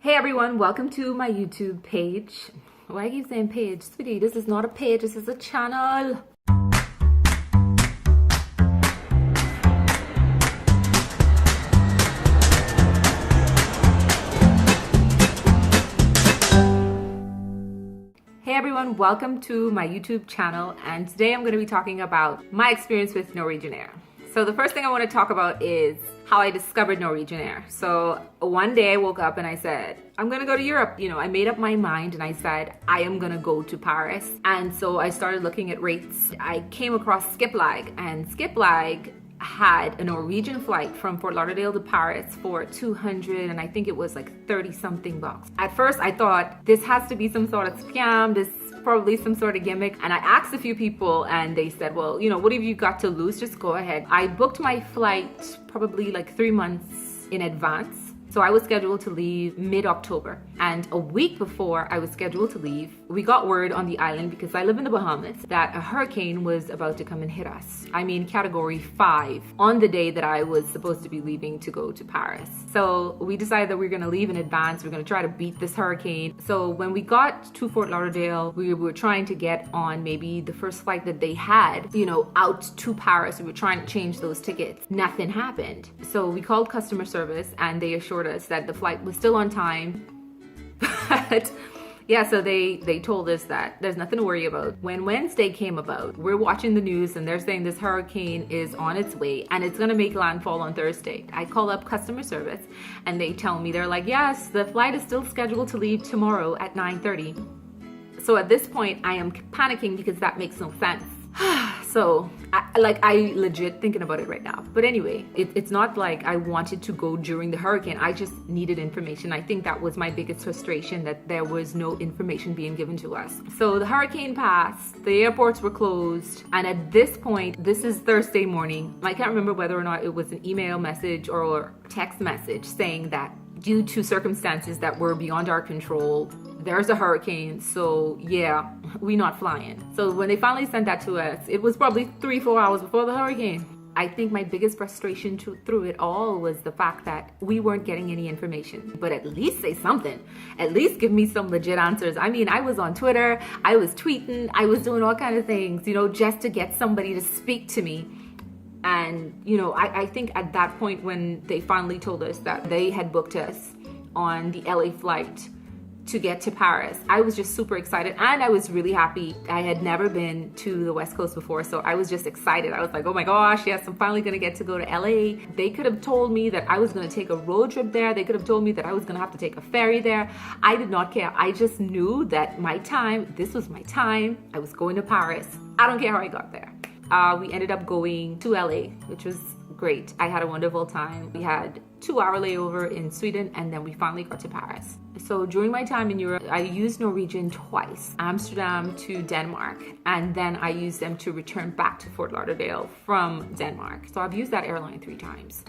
Hey everyone, welcome to my YouTube page. Why do you keep saying page? Sweetie, this is not a page, this is a channel. Hey everyone, welcome to my YouTube channel, and today I'm going to be talking about my experience with Norwegian Air. So the first thing I want to talk about is how I discovered Norwegian Air. So one day I woke up and I said, I'm gonna go to Europe. I made up my mind and I said, I am gonna go to Paris. And so I started looking at rates. I came across Skiplag, and Skiplag had a Norwegian flight from Fort Lauderdale to Paris for 200, and I think it was like 30 something bucks. At first I thought this has to be some sort of scam, this probably some sort of gimmick, and I asked a few people and they said, well, what have you got to lose? Just go ahead. I booked my flight probably like 3 months in advance. So I was scheduled to leave mid-October, and a week before I was scheduled to leave, we got word on the island, because I live in the Bahamas, that a hurricane was about to come and hit us. I mean, category 5 on the day that I was supposed to be leaving to go to Paris. So we decided that we were going to leave in advance. We're going to try to beat this hurricane. So when we got to Fort Lauderdale, we were trying to get on maybe the first flight that they had, out to Paris. We were trying to change those tickets. Nothing happened. So we called customer service and they assured us that the flight was still on time. But yeah, so they told us that there's nothing to worry about. When Wednesday came about, we're watching the news and they're saying this hurricane is on its way and it's gonna make landfall on Thursday. I call up customer service and they tell me, they're like, yes, the flight is still scheduled to leave tomorrow at 9:30. So at this point I am panicking because that makes no sense. So I legit thinking about it right now. But anyway, it's not like I wanted to go during the hurricane. I just needed information. I think that was my biggest frustration, that there was no information being given to us. So the hurricane passed, the airports were closed, and at this point, this is Thursday morning. I can't remember whether or not it was an email message or text message saying that due to circumstances that were beyond our control, there's a hurricane, so yeah, we not flying. So when they finally sent that to us, it was probably 3-4 hours before the hurricane. I think my biggest frustration through it all was the fact that we weren't getting any information. But at least say something. At least give me some legit answers. I mean, I was on Twitter, I was tweeting, I was doing all kinds of things, just to get somebody to speak to me. And, I think at that point when they finally told us that they had booked us on the LA flight to get to Paris, I was just super excited and I was really happy. I had never been to the West Coast before, so I was just excited. I was like, oh my gosh, yes, I'm finally gonna get to go to LA. They could have told me that I was gonna take a road trip there. They could have told me that I was gonna have to take a ferry there. I did not care. I just knew that this was my time. I was going to Paris. I don't care how I got there. We ended up going to LA, which was great. I had a wonderful time. We had 2-hour layover in Sweden, and then we finally got to Paris. So during my time in Europe, I used Norwegian twice, Amsterdam to Denmark, and then I used them to return back to Fort Lauderdale from Denmark. So I've used that airline 3 times.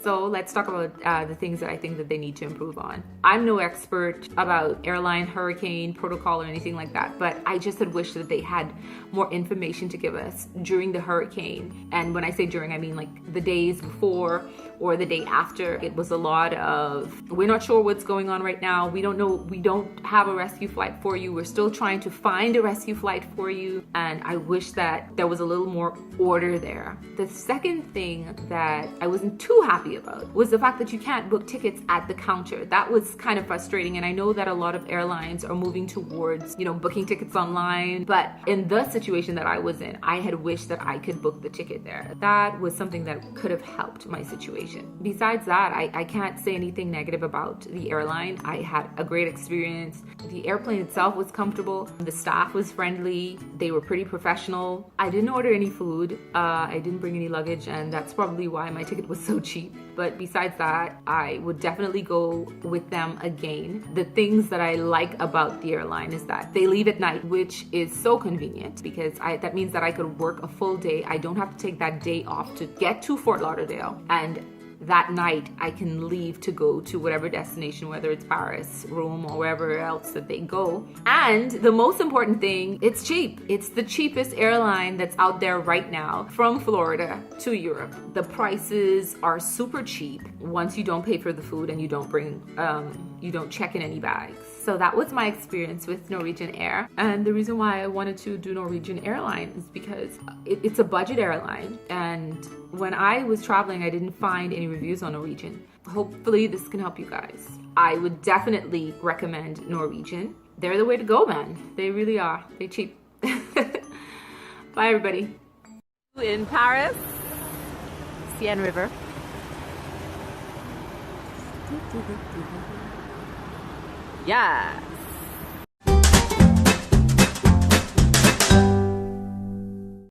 So let's talk about the things that I think that they need to improve on. I'm no expert about airline hurricane protocol or anything like that, but I just had wished that they had more information to give us during the hurricane. And when I say during, I mean like the days before or the day after. It was a lot of, we're not sure what's going on right now. We don't know. We don't have a rescue flight for you. We're still trying to find a rescue flight for you. And I wish that there was a little more order there. The second thing that I wasn't too happy about was the fact that you can't book tickets at the counter. That was kind of frustrating. And I know that a lot of airlines are moving towards, booking tickets online. But in the situation that I was in, I had wished that I could book the ticket there. That was something that could have helped my situation. Besides that, I can't say anything negative about the airline. I had a great experience. The airplane itself was comfortable. The staff was friendly. They were pretty professional. I didn't order any food. I didn't bring any luggage, and that's probably why my ticket was so cheap. But besides that, I would definitely go with them again. The things that I like about the airline is that they leave at night, which is so convenient because that means that I could work a full day. I don't have to take that day off to get to Fort Lauderdale, and that night I can leave to go to whatever destination, whether it's Paris, Rome, or wherever else that they go. And the most important thing, it's cheap. It's the cheapest airline that's out there right now from Florida to Europe. The prices are super cheap once you don't pay for the food and you don't bring you don't check in any bags. So that was my experience with Norwegian Air. And the reason why I wanted to do Norwegian Airline is because it's a budget airline. And when I was traveling, I didn't find any reviews on Norwegian. Hopefully this can help you guys. I would definitely recommend Norwegian. They're the way to go, man. They really are. They cheap. Bye, everybody. In Paris, Seine River. Yes.